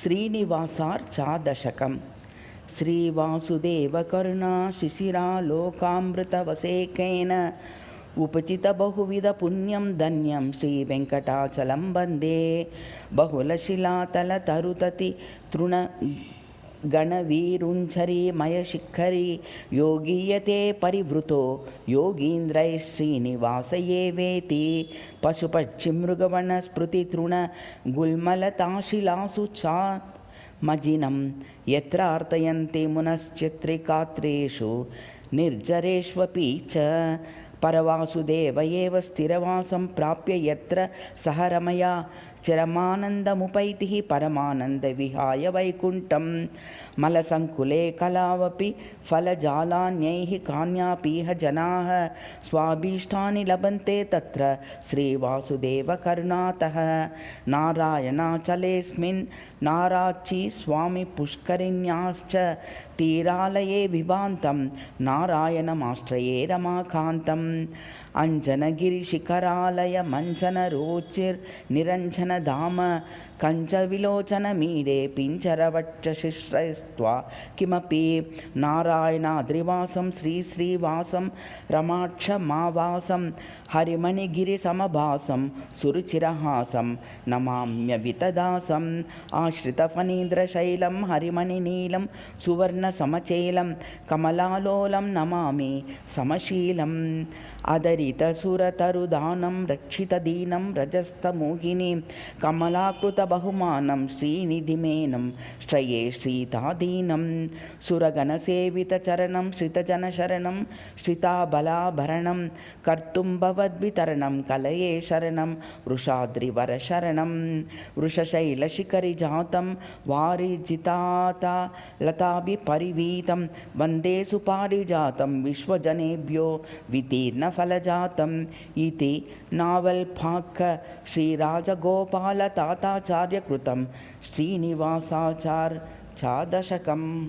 श्रीनिवासार्चादशकम्। श्रीवासुदेवकरुणा शिशिरालोकामृतवसेकेन उपचितबहुविधपुण्यं धन्यं श्रीवेङ्कटाचलं वन्दे। बहुलशिलातलतरुतति तृणगणवीरुञ्झरी मयशिखरी योगीयते परिवृतो योगीन्द्रैः श्रीनिवास एवेति। पशुपक्षिमृगवनस्पृतितृणगुल्मलताशिलासु चामजिनं यत्र अर्तयन्ते मुनश्चित्रिकात्रेषु निर्जरेष्वपि च। परवासुदेव एव स्थिरवासं प्राप्य यत्र सह रमया चिरमानन्दमुपैतिः परमानन्दविहाय वैकुण्ठं। मलसङ्कुले कलावपि फलजालान्यैः कान्यापीह जनाः स्वाभीष्टानि लभन्ते तत्र श्रीवासुदेवकरुणातः। नारायणाचलेऽस्मिन् नाराची स्वामी पुष्करिण्याश्च तीरालये विभान्तं नारायणमाश्रये रमाकान्तम्। अञ्जनगिरिशिखरालय मञ्जनरोचिर्निरञ्जनधाम कञ्चविलोचनमीडे पिञ्जरवक्षशिश्रयस्त्वा किमपि। नारायणाद्रिवासं श्रीश्रीवासं रमाक्षमावासं हरिमणिगिरिसमभासं सुरुचिरहासं नमाम्यवितदासम्। आश्रितफणीन्द्रशैलं हरिमणिनीलं सुवर्णसमचेलं कमलालोलं नमामि समशीलम्। अदरितसुरतरुदानं रक्षितदीनं रजस्तमोहिनीं कमलाकृतबहुमानं श्रीनिधिमेनं श्रये श्रीतादीनं। सुरगणसेवितचरणं श्रितजनशरणं श्रिताबलाभरणं कर्तुं भवद्वितरणं कलये शरणं वृषाद्रिवरशरणं। वृषशैलशिखरिजातं वारिजिताता लताभिपरिवीतं वन्दे सुपारिजातं विश्वजनेभ्यो वितीर्णफलजातम्। इति नावल्पाक श्रीराजगोपालताताचार्यकृतं श्रीनिवासाचार्चादशकम्।